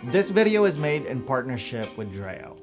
This video is made in partnership with DREO.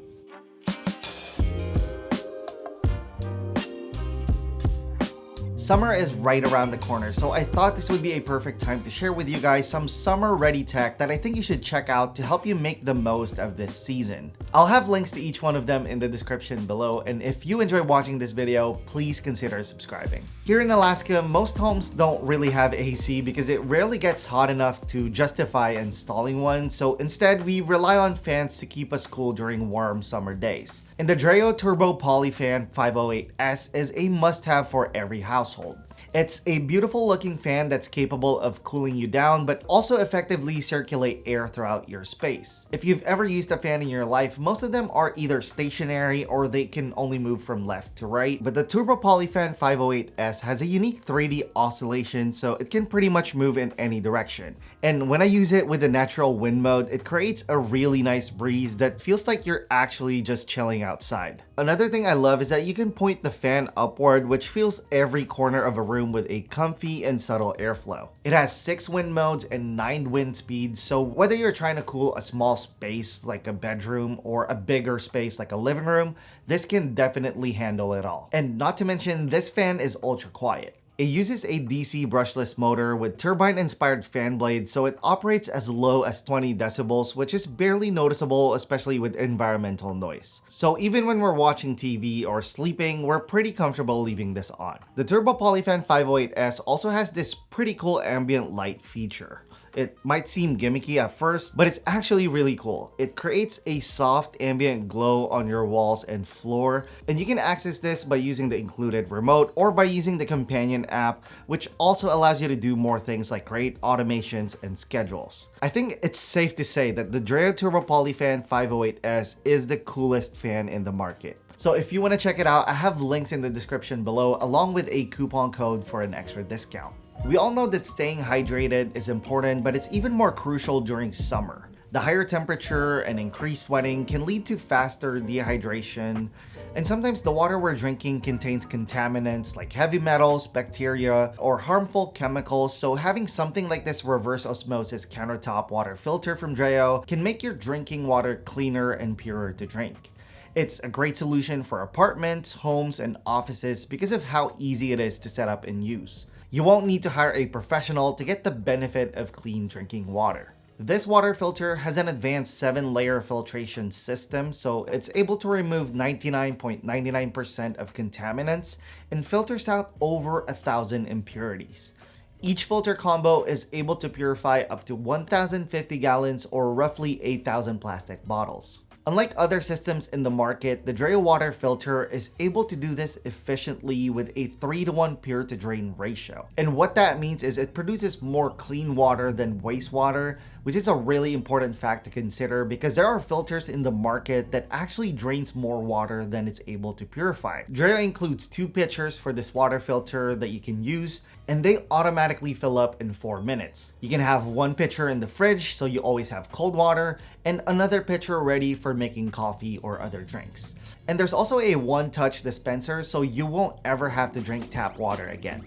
Summer is right around the corner, so I thought this would be a perfect time to share with you guys some summer-ready tech that I think you should check out to help you make the most of this season. I'll have links to each one of them in the description below, and if you enjoy watching this video, please consider subscribing. Here in Alaska, most homes don't really have AC because it rarely gets hot enough to justify installing one, so instead we rely on fans to keep us cool during warm summer days. And the DREO TurboPoly Fan 508S is a must-have for every household. It's a beautiful looking fan that's capable of cooling you down, but also effectively circulate air throughout your space. If you've ever used a fan in your life, most of them are either stationary or they can only move from left to right, but the TurboPoly Fan 508S has a unique 3D oscillation, so it can pretty much move in any direction. And when I use it with the natural wind mode, it creates a really nice breeze that feels like you're actually just chilling outside. Another thing I love is that you can point the fan upward, which fills every corner of a room with a comfy and subtle airflow. It has 6 wind modes and 9 wind speeds, so whether you're trying to cool a small space like a bedroom or a bigger space like a living room, this can definitely handle it all. And not to mention, this fan is ultra quiet. It uses a DC brushless motor with turbine-inspired fan blades, so it operates as low as 20 decibels, which is barely noticeable, especially with environmental noise. So even when we're watching TV or sleeping, we're pretty comfortable leaving this on. The TurboPoly Fan 508S also has this pretty cool ambient light feature. It might seem gimmicky at first, but it's actually really cool. It creates a soft ambient glow on your walls and floor, and you can access this by using the included remote or by using the companion app, which also allows you to do more things like create automations and schedules. I think it's safe to say that the DREO TurboPoly Fan 508S is the coolest fan in the market. So if you want to check it out, I have links in the description below along with a coupon code for an extra discount. We all know that staying hydrated is important, but it's even more crucial during summer. The higher temperature and increased sweating can lead to faster dehydration, and sometimes the water we're drinking contains contaminants like heavy metals, bacteria, or harmful chemicals, so having something like this reverse osmosis countertop water filter from DREO can make your drinking water cleaner and purer to drink. It's a great solution for apartments, homes, and offices because of how easy it is to set up and use. You won't need to hire a professional to get the benefit of clean drinking water. This water filter has an advanced 7-layer filtration system, so it's able to remove 99.99% of contaminants and filters out over 1,000 impurities. Each filter combo is able to purify up to 1,050 gallons or roughly 8,000 plastic bottles. Unlike other systems in the market, the DREO water filter is able to do this efficiently with a 3:1 pure to drain ratio. And what that means is it produces more clean water than wastewater, which is a really important fact to consider because there are filters in the market that actually drains more water than it's able to purify. DREO includes 2 pitchers for this water filter that you can use, and they automatically fill up in 4 minutes. You can have 1 pitcher in the fridge so you always have cold water, and another pitcher ready for making coffee or other drinks. And there's also a one-touch dispenser so you won't ever have to drink tap water again.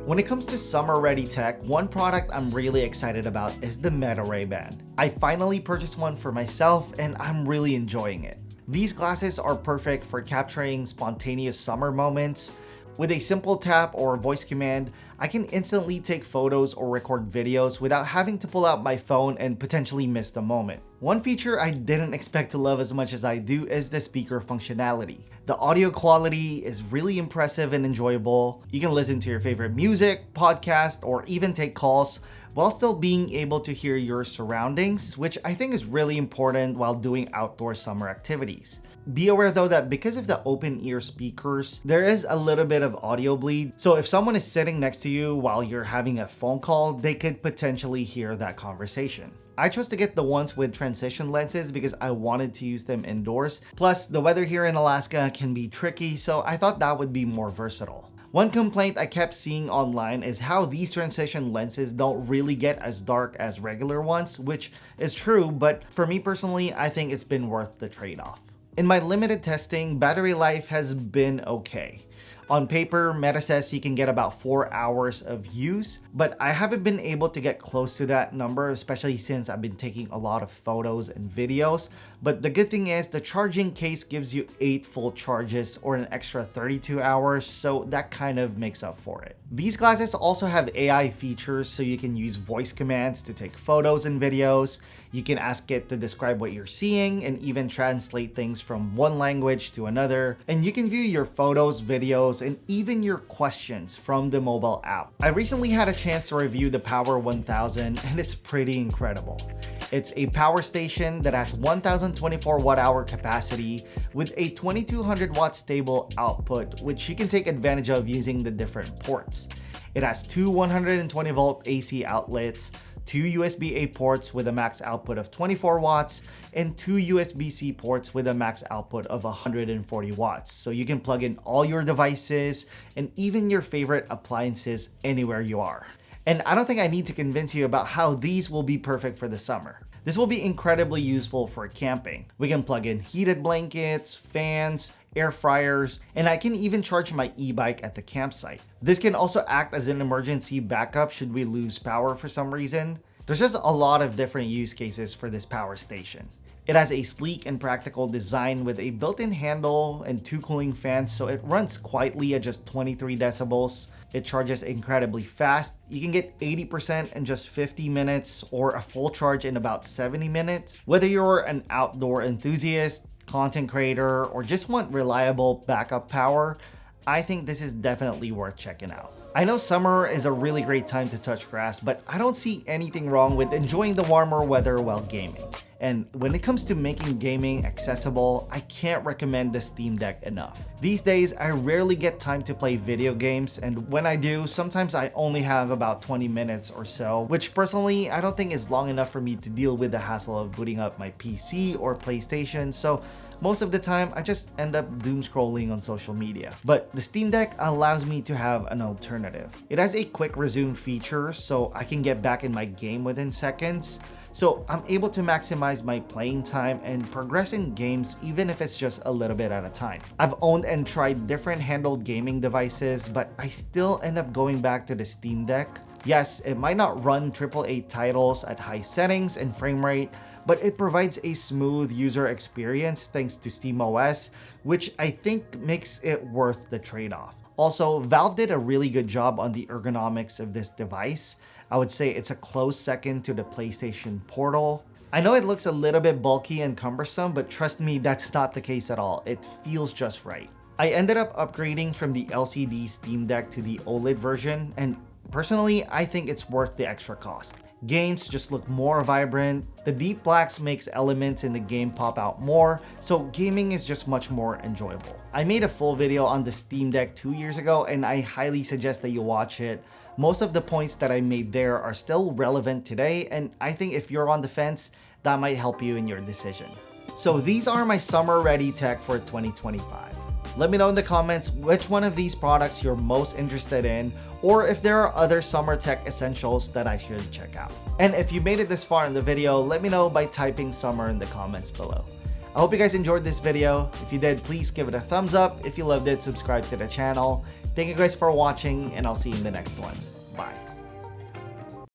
When it comes to summer-ready tech, one product I'm really excited about is the Meta Ray-Ban. I finally purchased one for myself and I'm really enjoying it. These glasses are perfect for capturing spontaneous summer moments. With a simple tap or voice command, I can instantly take photos or record videos without having to pull out my phone and potentially miss the moment. One feature I didn't expect to love as much as I do is the speaker functionality. The audio quality is really impressive and enjoyable. You can listen to your favorite music, podcast, or even take calls while still being able to hear your surroundings, which I think is really important while doing outdoor summer activities. Be aware though that because of the open ear speakers, there is a little bit of audio bleed. So if someone is sitting next to you while you're having a phone call, they could potentially hear that conversation. I chose to get the ones with transition lenses because I wanted to use them indoors. Plus, the weather here in Alaska can be tricky, so I thought that would be more versatile. One complaint I kept seeing online is how these transition lenses don't really get as dark as regular ones, which is true, but for me personally, I think it's been worth the trade-off. In my limited testing, battery life has been okay. On paper, Meta says you can get about 4 hours of use, but I haven't been able to get close to that number, especially since I've been taking a lot of photos and videos. But the good thing is the charging case gives you 8 full charges or an extra 32 hours, so that kind of makes up for it. These glasses also have AI features, so you can use voice commands to take photos and videos. You can ask it to describe what you're seeing and even translate things from one language to another. And you can view your photos, videos, and even your questions from the mobile app. I recently had a chance to review the Power 1000 and it's pretty incredible. It's a power station that has 1024 watt-hour capacity with a 2200 watt stable output, which you can take advantage of using the different ports. It has two 120 volt AC outlets, two USB-A ports with a max output of 24 watts, and two USB-C ports with a max output of 140 watts. So you can plug in all your devices and even your favorite appliances anywhere you are. And I don't think I need to convince you about how these will be perfect for the summer. This will be incredibly useful for camping. We can plug in heated blankets, fans, air fryers, and I can even charge my e-bike at the campsite. This can also act as an emergency backup should we lose power for some reason. There's just a lot of different use cases for this power station. It has a sleek and practical design with a built-in handle and two cooling fans, so it runs quietly at just 23 decibels. It charges incredibly fast. You can get 80% in just 50 minutes or a full charge in about 70 minutes. Whether you're an outdoor enthusiast, content creator, or just want reliable backup power, I think this is definitely worth checking out. I know summer is a really great time to touch grass, but I don't see anything wrong with enjoying the warmer weather while gaming. And when it comes to making gaming accessible, I can't recommend the Steam Deck enough. These days, I rarely get time to play video games, and when I do, sometimes I only have about 20 minutes or so, which personally, I don't think is long enough for me to deal with the hassle of booting up my PC or PlayStation, so most of the time, I just end up doom scrolling on social media. But the Steam Deck allows me to have an alternative. It has a quick resume feature, so I can get back in my game within seconds. So I'm able to maximize my playing time and progress in games even if it's just a little bit at a time. I've owned and tried different handheld gaming devices, but I still end up going back to the Steam Deck. Yes, it might not run AAA titles at high settings and frame rate, but it provides a smooth user experience thanks to SteamOS, which I think makes it worth the trade-off. Also, Valve did a really good job on the ergonomics of this device. I would say it's a close second to the PlayStation Portal. I know it looks a little bit bulky and cumbersome, but trust me, that's not the case at all. It feels just right. I ended up upgrading from the LCD Steam Deck to the OLED version, and personally, I think it's worth the extra cost. Games just look more vibrant, the deep blacks makes elements in the game pop out more, so gaming is just much more enjoyable. I made a full video on the Steam Deck 2 years ago and I highly suggest that you watch it. Most of the points that I made there are still relevant today, and I think if you're on the fence, that might help you in your decision. So these are my summer ready tech for 2025. Let me know in the comments which one of these products you're most interested in, or if there are other summer tech essentials that I should check out. And if you made it this far in the video, let me know by typing summer in the comments below. I hope you guys enjoyed this video. If you did, please give it a thumbs up. If you loved it, subscribe to the channel. Thank you guys for watching, and I'll see you in the next one. Bye.